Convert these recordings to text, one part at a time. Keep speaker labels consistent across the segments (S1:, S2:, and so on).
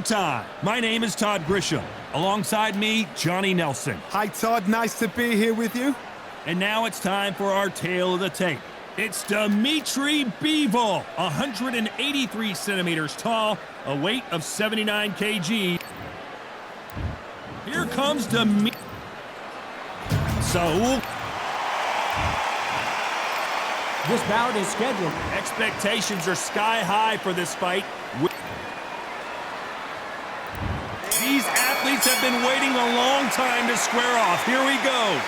S1: showtime. My name is Todd Grisham. Alongside me, Johnny Nelson.
S2: Hi, Todd. Nice to be here with you.
S1: And now it's time for our tale of the tape. It's Dimitri Bivol, 183 centimeters tall, a weight of 79 kg. Here comes Dimitri. Saul.
S3: This bout is scheduled.
S1: Expectations are sky high for this fight. These athletes have been waiting a long time to square off. Here we go.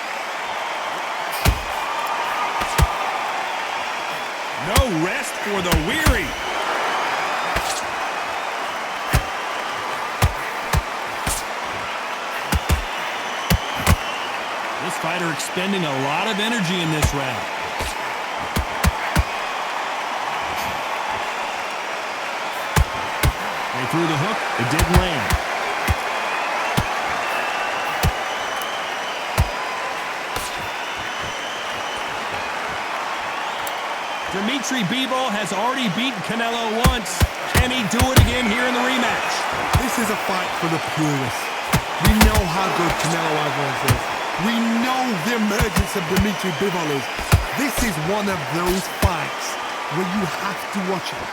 S1: No rest for the weary. This fighter expending a lot of energy in this round. They threw the hook. It didn't land. Dimitri Bivol has already beaten Canelo once. Can he do it again here in the rematch?
S2: This is a fight for the purists. We know how good Canelo Alvarez is. We know the emergence of Dimitri Bivol is. This is one of those fights where you have to watch it.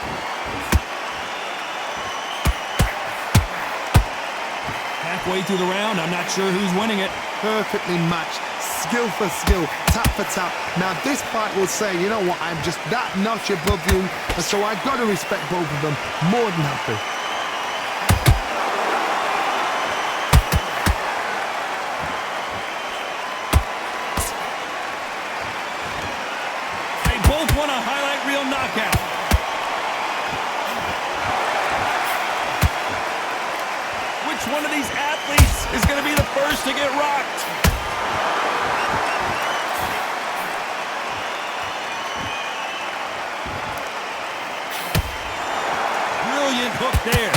S1: Halfway through the round, I'm not sure who's winning it.
S2: Perfectly matched, skill for skill, tap for tap. Now this fight will say, you know what, I'm just that notch above you, and so I've got to respect both of them. More than happy.
S1: They both want a highlight reel knockout. Which one of these athletes is going to be the first to get rocked? Brilliant hook there.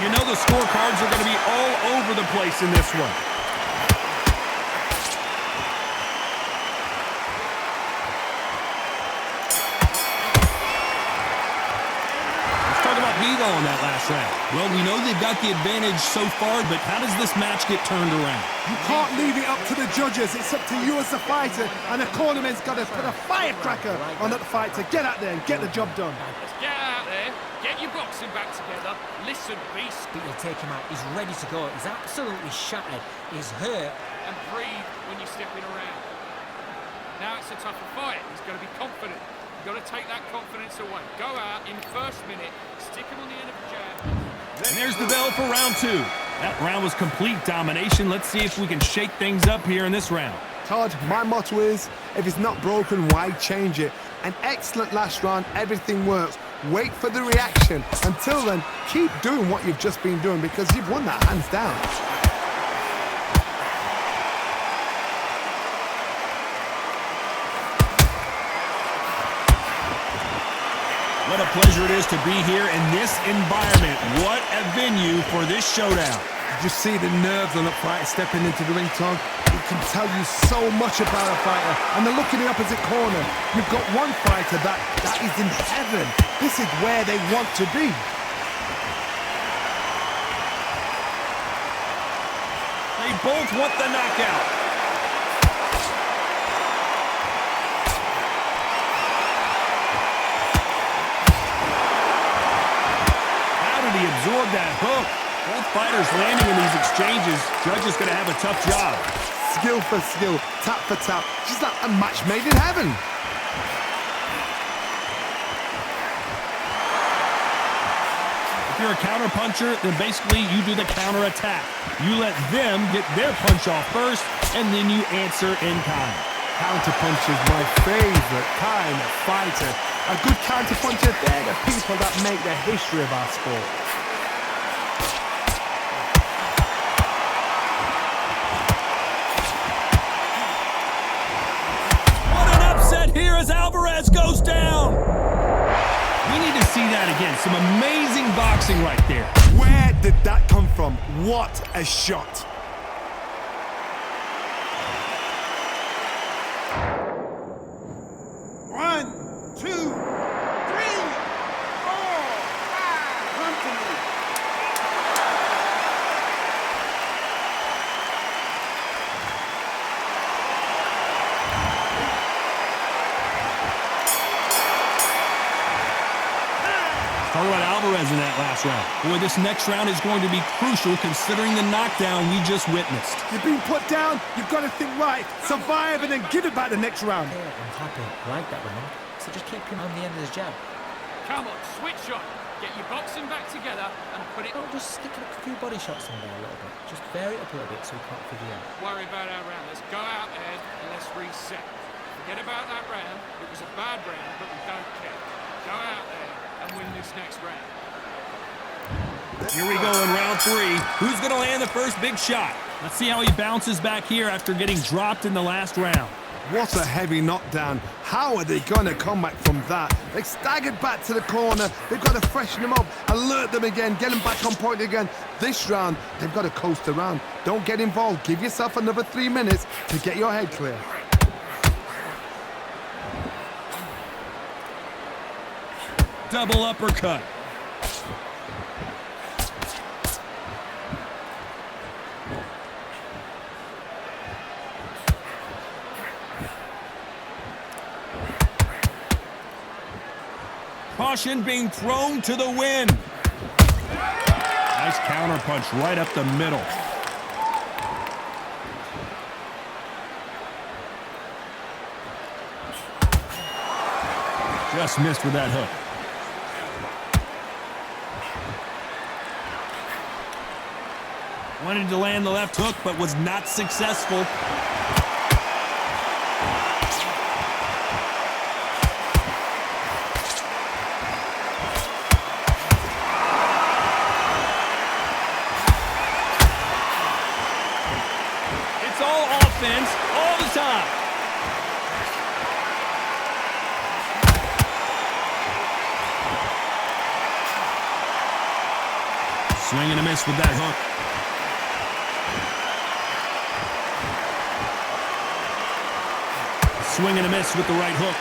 S1: You know the scorecards are going to be all over the place in this one. Bivol in that last round. Well, we know they've got the advantage so far, but how does this match get turned around?
S2: You can't leave it up to the judges. It's up to you as the fighter, and the cornerman's got to put a firecracker on that fight to get out there and get the job done.
S4: Let's get out there, get your boxing back together. Listen, beast.
S3: But you'll take him out. He's ready to go. He's absolutely shattered. He's hurt.
S4: And breathe when you're stepping around. Now it's a tougher fight. He's got to be confident. You've got to take that confidence away. Go out in the first minute, stick him on the end of the jab.
S1: And there's the bell for round two. That round was complete domination. Let's see if we can shake things up here in this round.
S2: Todd, my motto is, if it's not broken, why change it? An excellent last round, everything works. Wait for the reaction. Until then, keep doing what you've just been doing because you've won that hands down.
S1: What a pleasure it is to be here in this environment. What a venue for this showdown.
S2: You see the nerves on the fighter stepping into the ring, Todd. It can tell you so much about a fighter. And then look in the opposite corner. You've got one fighter that is in heaven. This is where they want to be.
S1: They both want the knockout. Absorb that hook. Both fighters landing in these exchanges. Judge is going to have a tough job.
S2: Skill for skill, tap for tap. Just like a match made in heaven.
S1: If you're a counter puncher, then basically you do the counter attack. You let them get their punch off first, and then you answer in kind.
S2: Counter punch is my favorite kind of fighter. A good counter puncher, they're the people that make the history of our sport.
S1: Here as Alvarez goes down. We need to see that again. Some amazing boxing right there.
S2: Where did that come from? What a shot.
S5: 2, 3, 4, 5. Come to me.
S1: Talk about Alvarez in that last round. Boy, this next round is going to be crucial considering the knockdown we just witnessed.
S2: You've been put down, you've got to think right, survive and then give it back the next round.
S3: Yeah, I'm happy. I like that round. So just keep him on the end of his jab.
S4: Come on, switch on. Get your boxing back together and put it...
S3: Don't just stick a few body shots in there a little bit. Just vary it up a little bit so we can't figure out.
S4: Worry about our round. Let's go out there and let's reset. Forget about that round. It was a bad round, but we don't care. Go out there and win this next round.
S1: Here we go in round 3. Who's going to land the first big shot? Let's see how he bounces back here after getting dropped in the last round.
S2: What a heavy knockdown. How are they going to come back from that? They staggered back to the corner. They've got to freshen them up, alert them again, get them back on point again. This round, they've got to coast around. Don't get involved. Give yourself another 3 minutes to get your head clear.
S1: Double uppercut. Caution being thrown to the wind. Nice counter punch right up the middle. Just missed with that hook. Wanted to land the left hook, but was not successful. It's all offense, all the time. Swing and a miss with that hook. Swing and a miss with the right hook.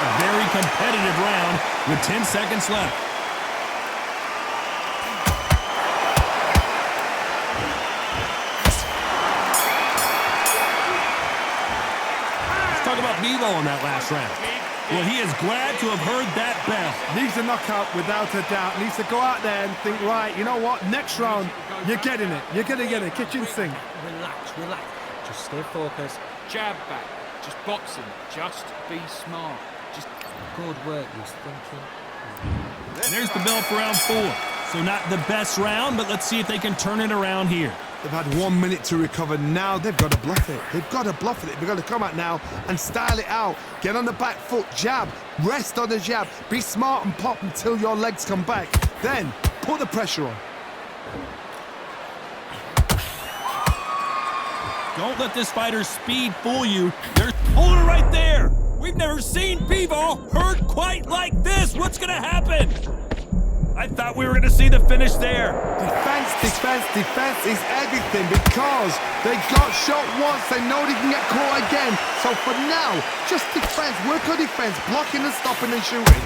S1: A very competitive round with 10 seconds left. Let's talk about bivol in that last round. Well, he is glad to have heard that bell.
S2: Needs a knockout without a doubt. Needs to go out there and think, right, you know what? Next round, you're getting it. You're going to get it. Kitchen sink.
S3: Relax, relax. Just stay focused.
S4: Jab back. Just boxing. Just be smart. Just
S3: Good work, he's thinking.
S1: There's the bell for round 4. So not the best round, but let's see if they can turn it around here.
S2: They've had 1 minute to recover. Now they've got to bluff it. They've got to bluff it. They've got to come out now and style it out. Get on the back foot, jab, rest on the jab. Be smart and pop until your legs come back. Then put the pressure on.
S1: Don't let this fighter's speed fool you. There's hold it right there. We've never seen bivol hurt quite like this. What's gonna happen? I thought we were gonna see the finish there.
S2: Defense, defense, defense is everything because they got shot once. They know they can get caught again. So for now, just defense, work on defense, blocking and stopping and shooting.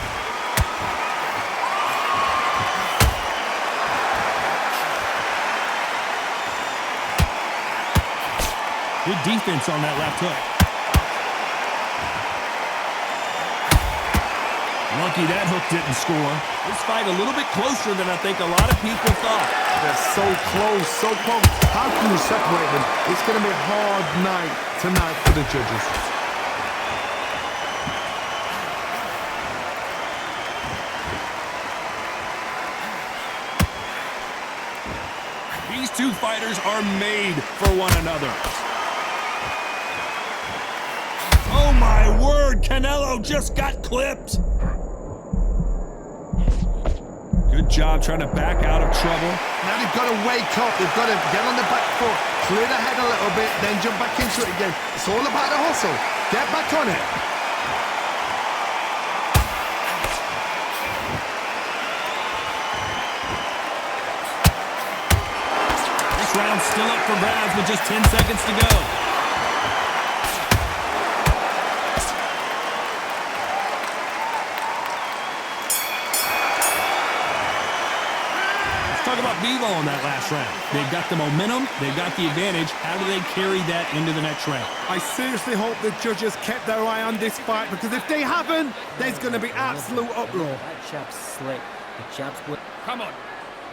S1: Good defense on that left hook. Lucky that hook didn't score. This fight a little bit closer than I think a lot of people thought.
S2: They're so close, so close. How can you separate them? It's going to be a hard night tonight for the judges.
S1: These two fighters are made for one another. Oh my word, Canelo just got clipped. Good job trying to back out of trouble.
S2: Now they've got to wake up. They've got to get on the back foot, clear the head a little bit, then jump back into it again. It's all about the hustle. Get back on it.
S1: round's still up for grabs with just 10 seconds to go. Talk about bivol in that last round. They've got the momentum, they've got the advantage. How do they carry that into the next round?
S2: I seriously hope the judges kept their eye on this fight, because if they haven't, there's going to be absolute uproar.
S3: That jab's slick. The jab's work.
S4: Come on.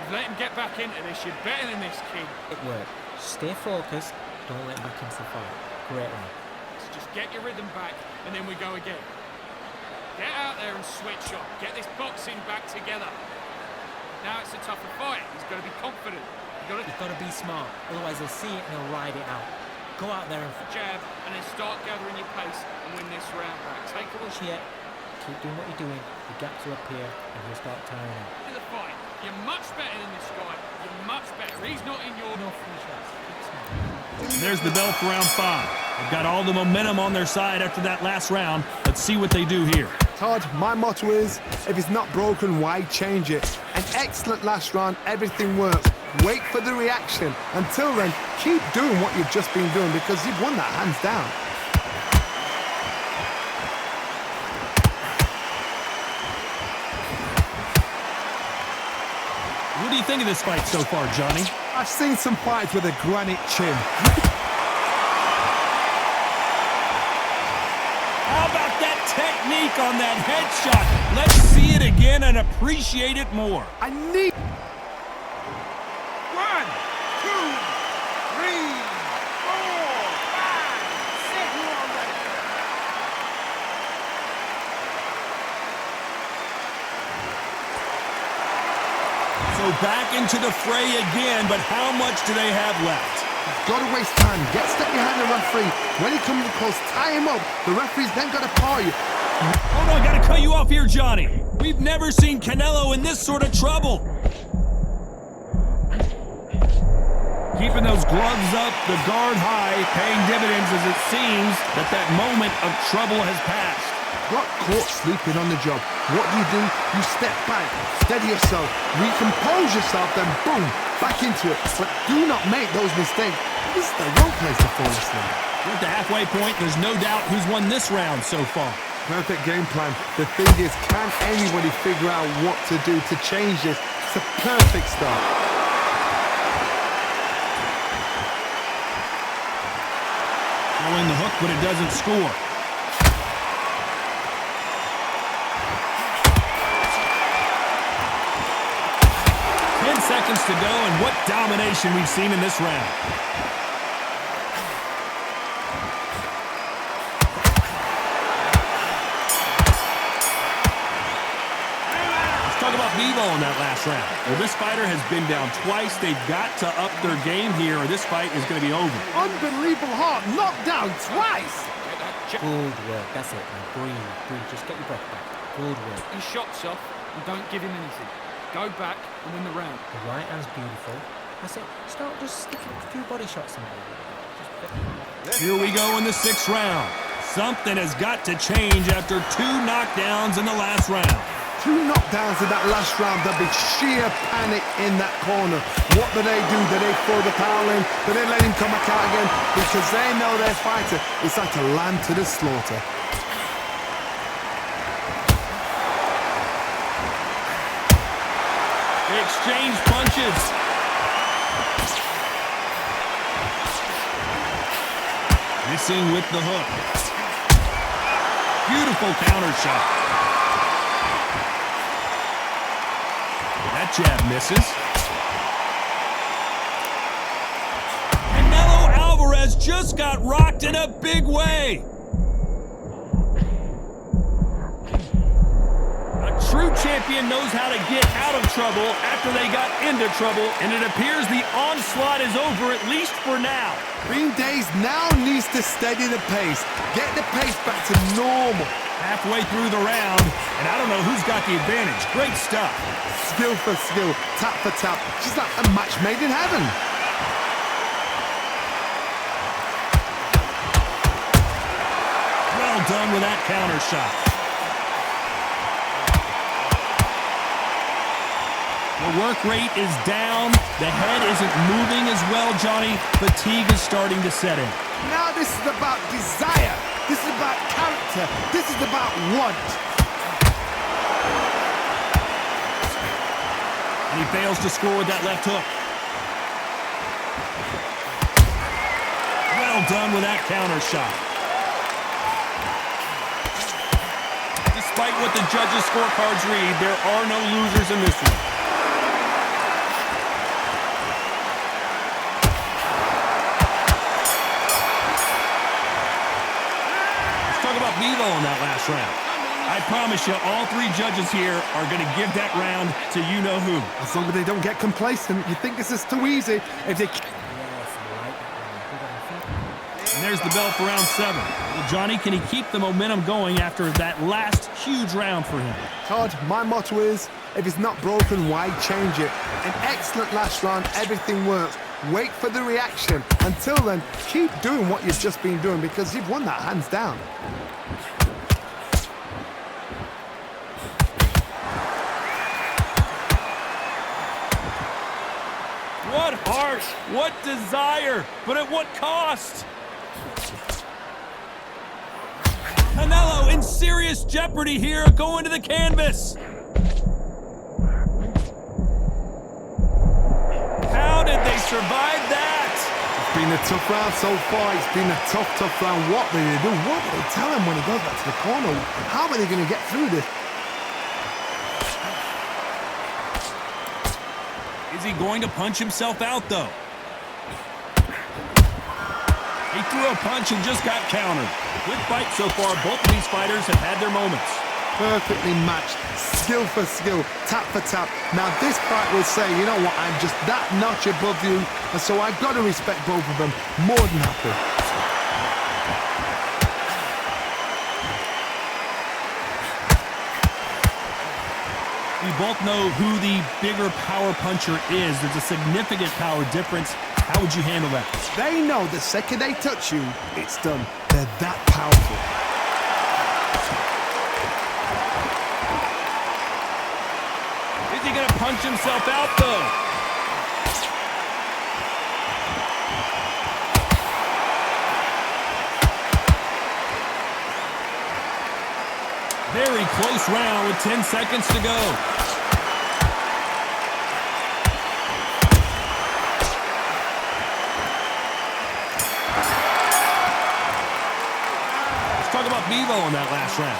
S4: You've let him get back into this. You're better than this, kid.
S3: It worked. Stay focused. Don't let him back into the fight. Great round.
S4: So just get your rhythm back, and then we go again. Get out there and switch up. Get this boxing back together. Now it's a tougher fight. He's got to be confident.
S3: You've got to be smart. Otherwise, he'll see it and he'll ride it out. Go out there and
S4: jab, and then start gathering your pace and win this round back. Take a look.
S3: yet. Keep doing what you're doing. The gaps will appear and he'll start tiring out.
S4: To the fight. You're much better than this guy. You're much better. He's not in your...
S3: No free shots. Keep smart.
S1: There's the bell for round 5. They've got all the momentum on their side after that last round. Let's see what they do here.
S2: Todd, my motto is, if it's not broken, why change it? An excellent last round, everything works. Wait for the reaction. Until then, keep doing what you've just been doing, because you've won that hands down.
S1: What do you think of this fight so far, Johnny?
S2: I've seen some fights with a granite chin.
S1: How about that technique on that headshot? Let's see it again and appreciate it more.
S2: I need...
S5: 1, 2, 3, 4, 5, 6 more ready.
S1: So back into the fray again, but how much do they have left?
S2: Gotta waste time. Get stuck behind the referee. When he comes close, tie him up. The referee's then gotta paw you.
S1: Hold on, gotta cut you off here, Johnny. We've never seen Canelo in this sort of trouble. Keeping those gloves up, the guard high, paying dividends as it seems that moment of trouble has passed.
S2: Got caught sleeping on the job. What do? You step back, steady yourself, recompose yourself, then boom, back into it. But do not make those mistakes. This is the wrong place to fall asleep.
S1: We're at the halfway point. There's no doubt who's won this round so far.
S2: Perfect game plan. The thing is, can anybody figure out what to do to change this? It's a perfect start.
S1: Throwing the hook, but it doesn't score. Seconds to go, and what domination we've seen in this round. Let's talk about bivol in that last round. Well, this fighter has been down twice. They've got to up their game here, or this fight is going to be over.
S2: Unbelievable hard, knocked down twice.
S3: Good work. That's it. Now breathe. Just get your breath back. Good work.
S4: His shot's off, and don't give him anything. Go back and win the round.
S3: The right hand's beautiful. That's it. Start just sticking a few body shots in there.
S1: Here we go in the 6th round. Something has got to change after 2 knockdowns in the last round.
S2: 2 knockdowns in that last round. There'll be sheer panic in that corner. What do? Do they throw the towel in? Do they let him come back out again? Because they know their fighter is like a lamb to the slaughter.
S1: They exchange punches. Missing with the hook. Beautiful counter shot. That jab misses. Canelo Alvarez just got rocked in a big way. True champion knows how to get out of trouble after they got into trouble, and it appears the onslaught is over, at least for now.
S2: Green Days now needs to steady the pace, get the pace back to normal.
S1: Halfway through the round, and I don't know who's got the advantage. Great stuff.
S2: Skill for skill, tap for tap, just like a match made in heaven.
S1: Well done with that counter shot. The work rate is down. The head isn't moving as well, Johnny. Fatigue is starting to set in.
S2: Now this is about desire. This is about character. This is about want.
S1: And he fails to score with that left hook. Well done with that counter shot. Despite what the judges' scorecards read, there are no losers in this one. Let's talk about bivol in that last round. I promise you, all three judges here are going to give that round to you-know-who.
S2: As long as they don't get complacent, you think this is too easy. If they...
S3: Yes, I like that.
S1: And there's the bell for round 7. Well, Johnny, can he keep the momentum going after that last huge round for him?
S2: Todd, my motto is, if it's not broken, why change it? An excellent last round, everything works. Wait for the reaction. Until then, keep doing what you've just been doing because you've won that hands down.
S1: What heart, what desire, but at what cost? Canelo in serious jeopardy here, going to the canvas. How did they survive that?
S2: It's been a tough round so far. It's been a tough round. What do they do? What do they tell him when he goes back to the corner? How are they going to get through this?
S1: Is he going to punch himself out, though? He threw a punch and just got countered. Good fight so far. Both of these fighters have had their moments.
S2: Perfectly matched, skill for skill, tap for tap. Now this fight will say, you know what, I'm just that notch above you, and so I've got to respect both of them. More than happy.
S1: We both know who the bigger power puncher is. There's a significant power difference. How would you handle that?
S2: They know the second they touch you, it's done. They're that powerful.
S1: Is he going to punch himself out, though? Very close round with 10 seconds to go. Let's talk about bivol in that last round.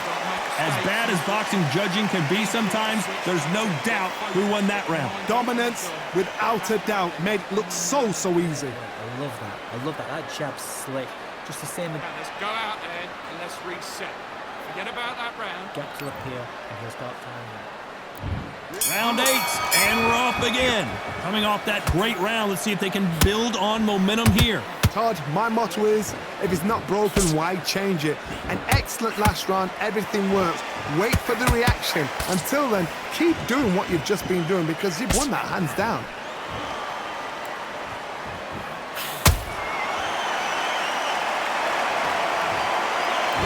S1: As bad as boxing judging can be sometimes, there's no doubt who won that round.
S2: Dominance, without a doubt, made it look so easy.
S3: I love that. I love that. That jab's slick. Just the same.
S4: Let's go out then and let's reset. Forget about that round.
S3: Gap to appear, and he'll start timing.
S1: Round 8, and we're off again. Coming off that great round, let's see if they can build on momentum here.
S2: Todd, my motto is, if it's not broken, why change it? An excellent last round, everything works. Wait for the reaction. Until then, keep doing what you've just been doing because you've won that hands down.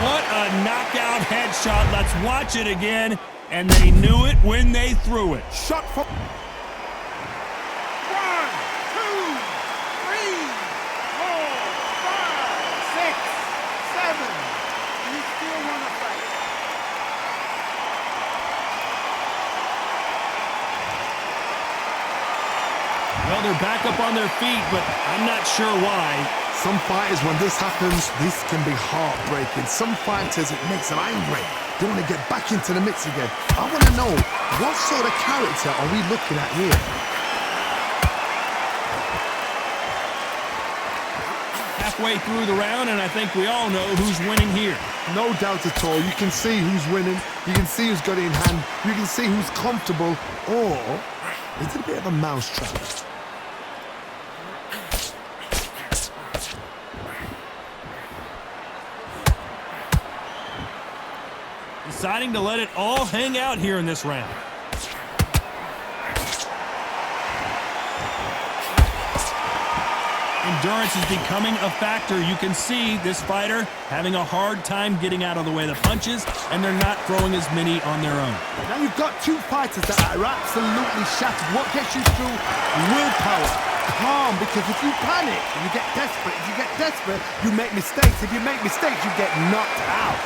S1: What a knockout headshot. Let's watch it again. And they knew it when they threw it.
S2: Shot for...
S5: 1, 2, 3, 4, 5, 6, 7. You still want to fight.
S1: Well, they're back up on their feet, but I'm not sure why.
S2: Some fighters, when this happens, this can be heartbreaking. Some fighters, it makes them angry. They want to get back into the mix again. I want to know, what sort of character are we looking at here?
S1: Halfway through the round, and I think we all know who's winning here.
S2: No doubt at all. You can see who's winning. You can see who's got it in hand. You can see who's comfortable. Or is it a bit of a mousetrap?
S1: Deciding to let it all hang out here in this round. Endurance is becoming a factor. You can see this fighter having a hard time getting out of the way of the punches, and they're not throwing as many on their own.
S2: Now you've got two fighters that are absolutely shattered. What gets you through? Willpower. calm, because if you panic, you get desperate. If you get desperate, you make mistakes. If you make mistakes, you get knocked out.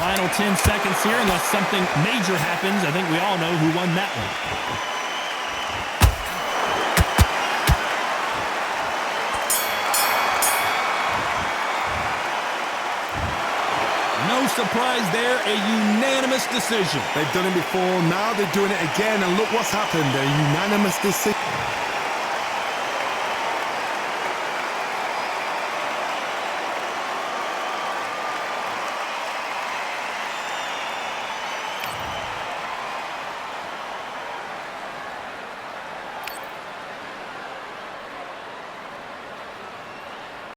S1: Final 10 seconds here, unless something major happens. I think we all know who won that one. No surprise there, a unanimous decision.
S2: They've done it before, now they're doing it again, and look what's happened, a unanimous decision.